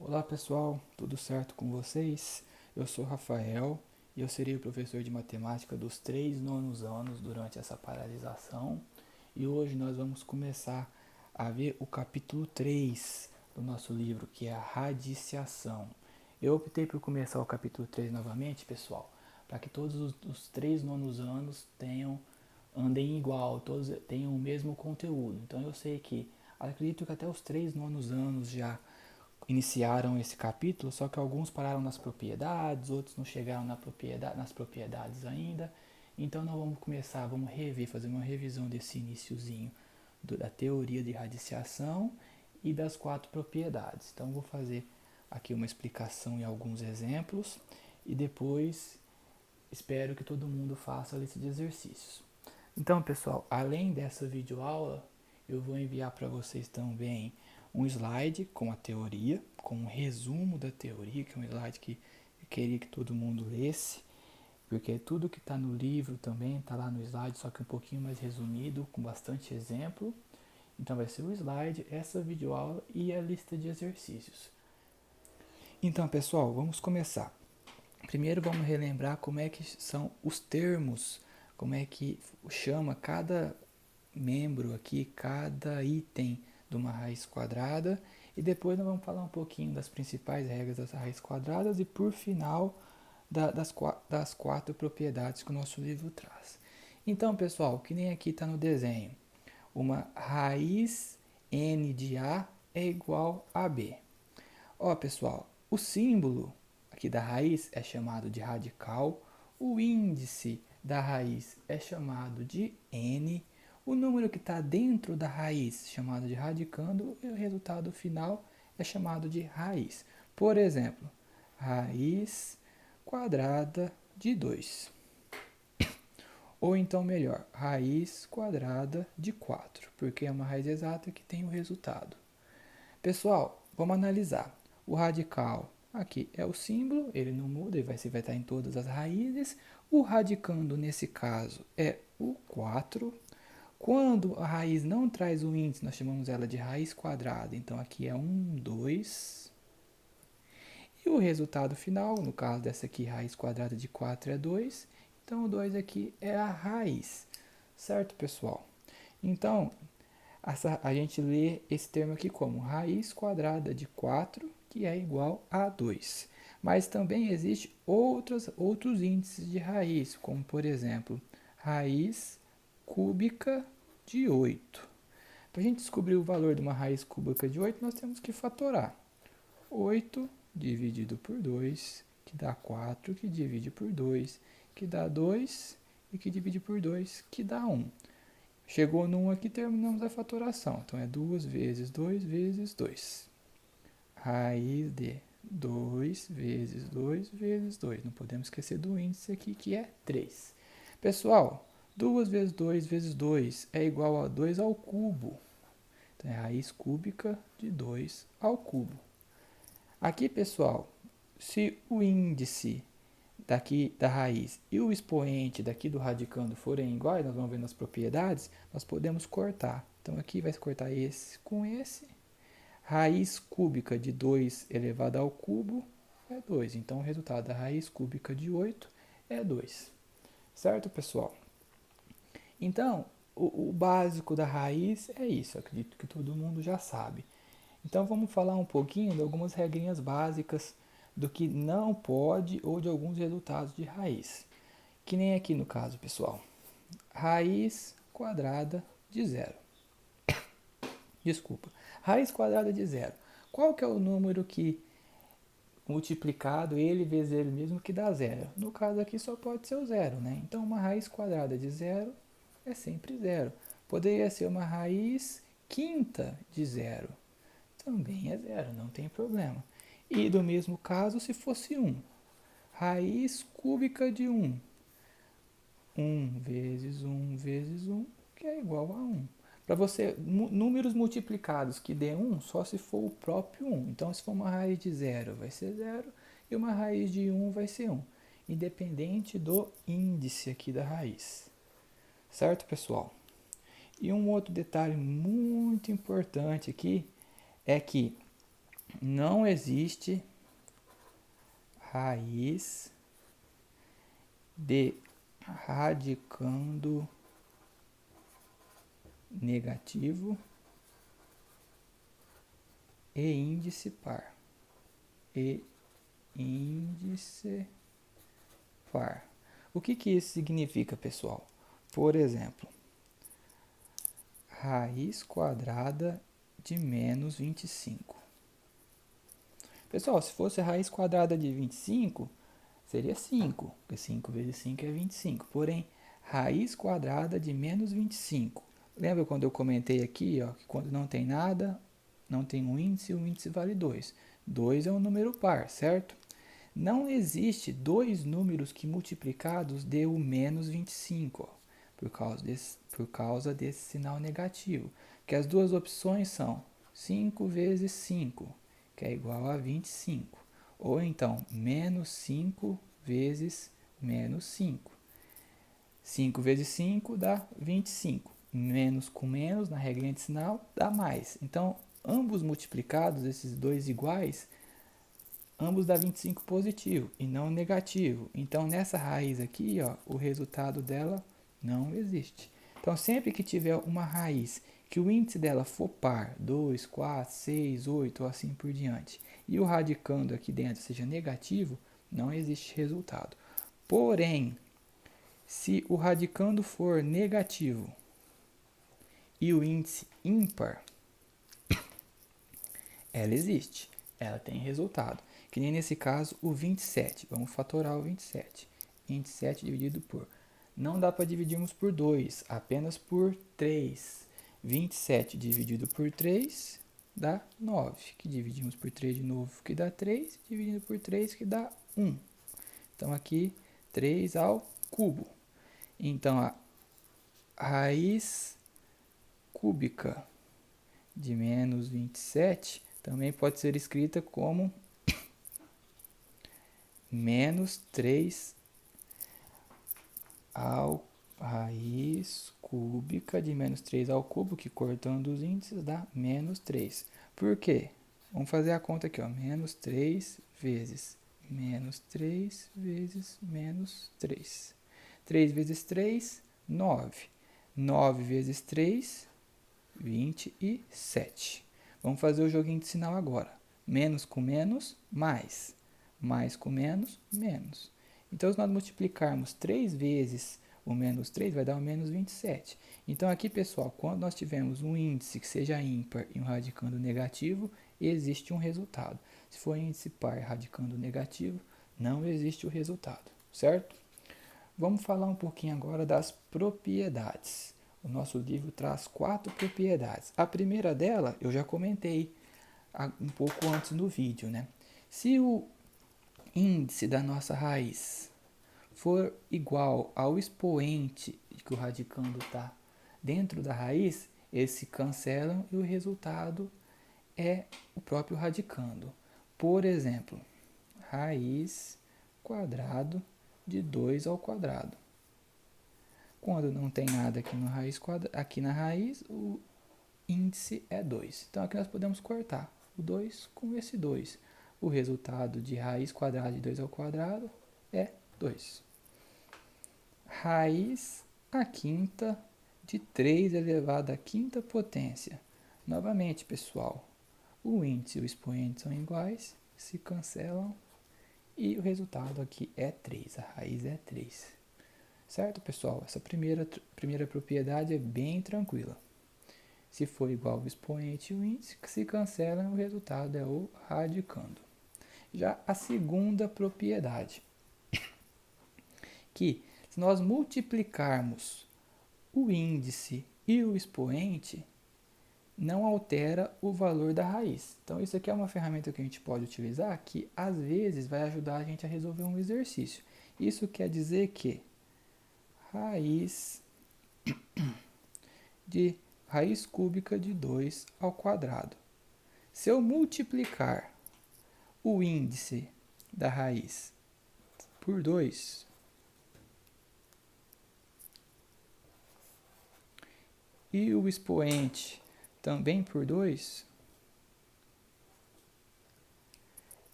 Olá pessoal, tudo certo com vocês? Eu sou Rafael e eu serei o professor de matemática dos 3 nonos anos durante essa paralisação. E hoje nós vamos começar a ver o capítulo 3 do nosso livro, que é a radiciação. Eu optei por começar o capítulo 3 novamente, pessoal, para que todos os 3 nonos anos andem igual, todos tenham o mesmo conteúdo. Então eu sei que, acredito que até os 3 nonos anos já iniciaram esse capítulo, só que alguns pararam nas propriedades, outros não chegaram nas propriedades ainda. Então nós vamos começar, vamos fazer uma revisão desse iniciozinho da teoria de radiciação e das 4 propriedades. Então vou fazer aqui uma explicação e alguns exemplos e depois espero que todo mundo faça a lista de exercícios. Então, pessoal, além dessa videoaula, eu vou enviar para vocês também um slide com a teoria, com um resumo da teoria, que é um slide que eu queria que todo mundo lesse, porque tudo que está no livro também está lá no slide, só que um pouquinho mais resumido, com bastante exemplo. Então vai ser o slide, essa videoaula e a lista de exercícios. Então, pessoal, vamos começar. Primeiro vamos relembrar como é que são os termos, como é que chama cada membro aqui, cada item de uma raiz quadrada. E depois nós vamos falar um pouquinho das principais regras das raízes quadradas e por final das 4 propriedades que o nosso livro traz. Então, pessoal, que nem aqui está no desenho, uma raiz n de A é igual a B. Ó, pessoal, o símbolo aqui da raiz é chamado de radical, o índice da raiz é chamado de n, o número que está dentro da raiz chamado de radicando e o resultado final é chamado de raiz. Por exemplo, raiz quadrada de 2. Ou então melhor, raiz quadrada de 4, porque é uma raiz exata que tem o resultado. Pessoal, vamos analisar. O radical aqui é o símbolo, ele não muda, ele vai estar em todas as raízes. O radicando, nesse caso, é o 4. Quando a raiz não traz o índice, nós chamamos ela de raiz quadrada. Então, aqui é 1, 2. E o resultado final, no caso dessa aqui, raiz quadrada de 4 é 2. Então, o 2 aqui é a raiz. Certo, pessoal? Então, a gente lê esse termo aqui como raiz quadrada de 4, que é igual a 2. Mas também existe outros índices de raiz, como por exemplo, raiz cúbica de 8. Para a gente descobrir o valor de uma raiz cúbica de 8, nós temos que fatorar. 8 dividido por 2, que dá 4, que divide por 2, que dá 2, e que divide por 2, que dá 1. Chegou no 1 aqui, terminamos a fatoração. Então, é 2 vezes 2 vezes 2. Raiz de 2 vezes 2 vezes 2. Não podemos esquecer do índice aqui, que é 3. Pessoal, 2 vezes 2 vezes 2 é igual a 2 ao cubo. Então, é raiz cúbica de 2 ao cubo. Aqui, pessoal, se o índice daqui da raiz e o expoente daqui do radicando forem iguais, nós vamos ver nas propriedades, nós podemos cortar. Então aqui vai se cortar esse com esse. Raiz cúbica de 2 elevado ao cubo é 2. Então o resultado da raiz cúbica de 8 é 2. Certo, pessoal? Então, o básico da raiz é isso, eu acredito que todo mundo já sabe. Então vamos falar um pouquinho de algumas regrinhas básicas do que não pode ou de alguns resultados de raiz. Que nem aqui no caso, pessoal. Raiz quadrada de zero. Desculpa. Raiz quadrada de zero. Qual que é o número que multiplicado ele vezes ele mesmo que dá zero? No caso aqui só pode ser o zero, né? Então uma raiz quadrada de zero é sempre zero. Poderia ser uma raiz quinta de zero. Também é zero, não tem problema. E do mesmo caso se fosse 1. Raiz cúbica de 1. 1 vezes 1 vezes 1, que é igual a 1. Para você, números multiplicados que dê 1, só se for o próprio 1. Então, se for uma raiz de 0, vai ser 0, e uma raiz de 1 vai ser 1, independente do índice aqui da raiz. Certo, pessoal? E um outro detalhe muito importante aqui é que não existe raiz de radicando negativo e índice par. E índice par. O que isso significa, pessoal? Por exemplo, raiz quadrada de menos 25. Pessoal, se fosse a raiz quadrada de 25, seria 5, porque 5 vezes 5 é 25. Porém, raiz quadrada de menos 25. Lembra quando eu comentei aqui, ó, que quando não tem nada, não tem um índice, o índice vale 2. 2 é um número par, certo? Não existe dois números que multiplicados dê o menos 25, ó, por causa desse sinal negativo. Que as duas opções são 5 vezes 5, que é igual a 25. Ou então, menos 5 vezes menos 5. 5 vezes 5 dá 25. Menos com menos, na regra de sinal, dá mais. Então, ambos multiplicados, esses dois iguais, ambos dá 25 positivo e não negativo. Então, nessa raiz aqui, ó, o resultado dela não existe. Então, sempre que tiver uma raiz que o índice dela for par, 2, 4, 6, 8 ou assim por diante, e o radicando aqui dentro seja negativo, não existe resultado. Porém, se o radicando for negativo e o índice ímpar, ela existe, ela tem resultado. Que nem nesse caso o 27, vamos fatorar o 27. 27 dividido por... Não dá para dividirmos por 2, apenas por 3. 27 dividido por 3 dá 9, que dividimos por 3 de novo, que dá 3, dividido por 3, que dá 1. Então aqui 3 ao cubo. Então a raiz cúbica de menos 27 também pode ser escrita como menos 3 ao raiz cúbica de menos 3 ao cubo, que cortando os índices dá menos 3. Por quê? Vamos fazer a conta aqui, ó. Menos 3 vezes menos 3 vezes menos 3. 3 vezes 3, 9. 9 vezes 3, 27. Vamos fazer o joguinho de sinal agora. Menos com menos, mais. Mais com menos, menos. Então, se nós multiplicarmos 3 vezes o menos 3, vai dar o menos 27. Então, aqui, pessoal, quando nós tivermos um índice que seja ímpar e um radicando negativo, existe um resultado. Se for índice par radicando negativo, não existe o resultado, certo? Vamos falar um pouquinho agora das propriedades. O nosso livro traz 4 propriedades. A primeira dela eu já comentei um pouco antes no vídeo, né? Se o índice da nossa raiz for igual ao expoente que o radicando está dentro da raiz, eles se cancelam e o resultado é o próprio radicando. Por exemplo, raiz quadrado de 2 ao quadrado. Quando não tem nada aqui na raiz, o índice é 2. Então aqui nós podemos cortar o 2 com esse 2. O resultado de raiz quadrada de 2 ao quadrado é 2. Raiz à quinta de 3 elevado à quinta potência. Novamente, pessoal, o índice e o expoente são iguais, se cancelam e o resultado aqui é 3. A raiz é 3. Certo, pessoal? Essa primeira propriedade é bem tranquila. Se for igual ao expoente e o índice, que se cancela, o resultado é o radicando. Já a segunda propriedade, que se nós multiplicarmos o índice e o expoente, não altera o valor da raiz. Então, isso aqui é uma ferramenta que a gente pode utilizar que, às vezes, vai ajudar a gente a resolver um exercício. Isso quer dizer que raiz cúbica de 2 ao quadrado. Se eu multiplicar o índice da raiz por 2 e o expoente também por 2,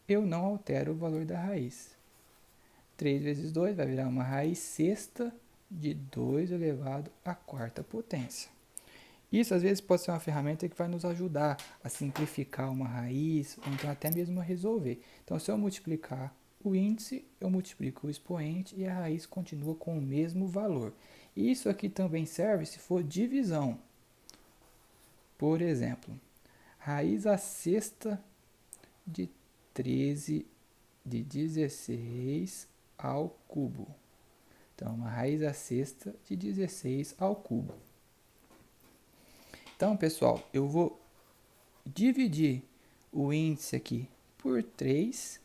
eu não altero o valor da raiz. 3 vezes 2 vai virar uma raiz sexta de 2 elevado à quarta potência. Isso, às vezes, pode ser uma ferramenta que vai nos ajudar a simplificar uma raiz, ou então até mesmo a resolver. Então, se eu multiplicar o índice, eu multiplico o expoente e a raiz continua com o mesmo valor. Isso aqui também serve se for divisão. Por exemplo, raiz a sexta de 13 de 16 ao cubo. Então, uma raiz a sexta de 16 ao cubo. Então, pessoal, eu vou dividir o índice aqui por 3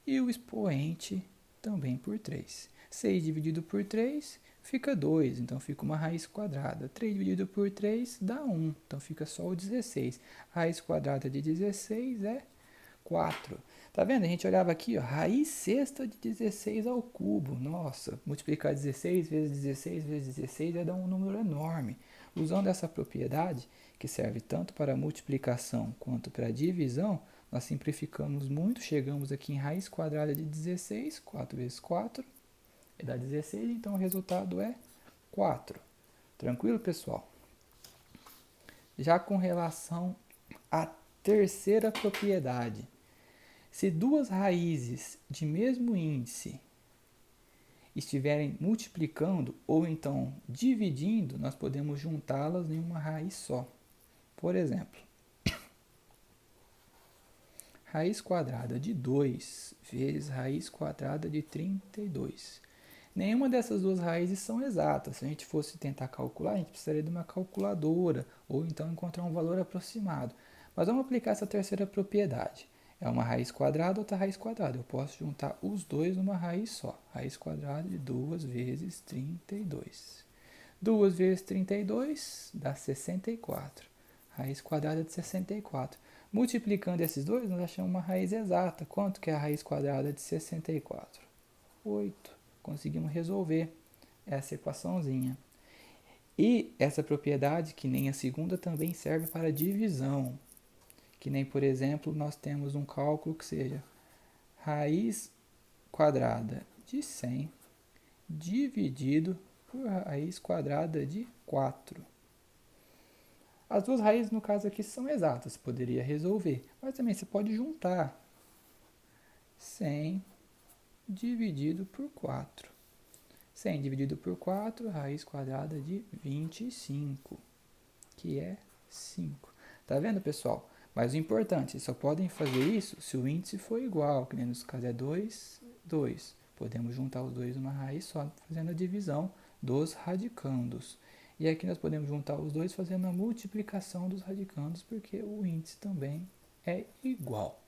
e o expoente também por 3. 6 dividido por 3 fica 2, então fica uma raiz quadrada. 3 dividido por 3 dá 1, então fica só o 16. A raiz quadrada de 16 é 4. Tá vendo? A gente olhava aqui, ó, raiz sexta de 16 ao cubo. Nossa, multiplicar 16 vezes 16 vezes 16 vai dar um número enorme. Usando essa propriedade, que serve tanto para multiplicação quanto para divisão, nós simplificamos muito, chegamos aqui em raiz quadrada de 16, 4 vezes 4, dá 16, então o resultado é 4. Tranquilo, pessoal? Já com relação à terceira propriedade, se duas raízes de mesmo índice estiverem multiplicando ou então dividindo, nós podemos juntá-las em uma raiz só. Por exemplo, raiz quadrada de 2 vezes raiz quadrada de 32. Nenhuma dessas duas raízes são exatas. Se a gente fosse tentar calcular, a gente precisaria de uma calculadora ou então encontrar um valor aproximado. Mas vamos aplicar essa terceira propriedade. É uma raiz quadrada, outra raiz quadrada. Eu posso juntar os dois numa raiz só. Raiz quadrada de 2 vezes 32. 2 vezes 32 dá 64. Raiz quadrada de 64. Multiplicando esses dois, nós achamos uma raiz exata. Quanto que é a raiz quadrada de 64? 8. Conseguimos resolver essa equaçãozinha. E essa propriedade, que nem a segunda, também serve para divisão. Que nem, por exemplo, nós temos um cálculo que seja raiz quadrada de 100 dividido por raiz quadrada de 4. As duas raízes, no caso aqui, são exatas, poderia resolver. Mas também você pode juntar 100 dividido por 4. 100 dividido por 4, raiz quadrada de 25, que é 5. Tá vendo, pessoal? Mas o importante, vocês só podem fazer isso se o índice for igual, que nem no caso é 2, 2. Podemos juntar os dois numa raiz só, fazendo a divisão dos radicandos. E aqui nós podemos juntar os dois fazendo a multiplicação dos radicandos, porque o índice também é igual.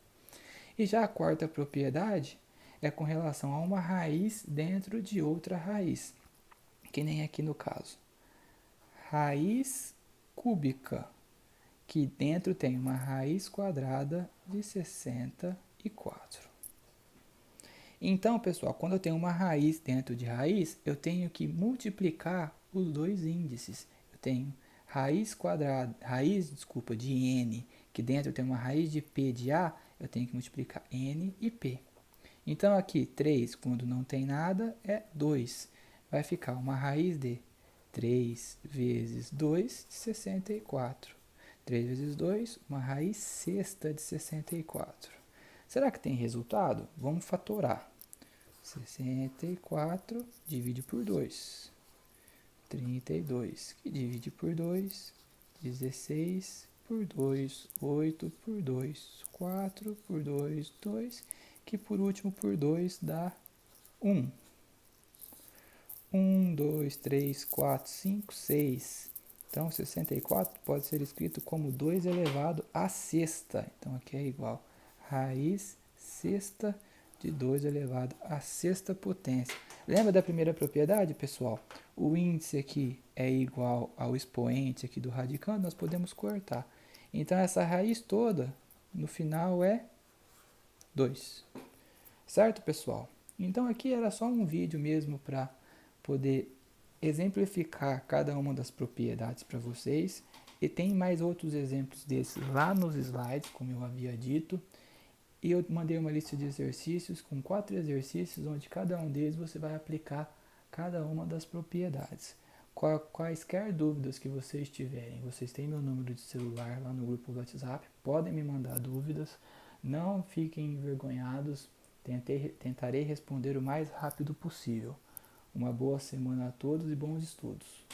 E já a quarta propriedade é com relação a uma raiz dentro de outra raiz, que nem aqui no caso. Raiz cúbica, que dentro tem uma raiz quadrada de 64. Então, pessoal, quando eu tenho uma raiz dentro de raiz, eu tenho que multiplicar os dois índices. Eu tenho raiz quadrada, de n, que dentro tem uma raiz de p de a, eu tenho que multiplicar n e p. Então, aqui, 3, quando não tem nada, é 2. Vai ficar uma raiz de 3 vezes 2 de 64. 3 vezes 2, uma raiz sexta de 64. Será que tem resultado? Vamos fatorar. 64 divide por 2. 32, que divide por 2. 16 por 2. 8 por 2. 4 por 2. 2. Que por último por 2 dá 1. 1, 2, 3, 4, 5, 6. Então, 64 pode ser escrito como 2 elevado à sexta. Então, aqui é igual raiz sexta de 2 elevado à sexta potência. Lembra da primeira propriedade, pessoal? O índice aqui é igual ao expoente aqui do radicando, nós podemos cortar. Então, essa raiz toda, no final, é 2. Certo, pessoal? Então, aqui era só um vídeo mesmo para poder exemplificar cada uma das propriedades para vocês. E tem mais outros exemplos desses lá nos slides, como eu havia dito. E eu mandei uma lista de exercícios com 4 exercícios, onde cada um deles você vai aplicar cada uma das propriedades. Quaisquer dúvidas que vocês tiverem, vocês têm meu número de celular lá no grupo do WhatsApp, podem me mandar dúvidas, não fiquem envergonhados, tentarei responder o mais rápido possível. Uma boa semana a todos e bons estudos.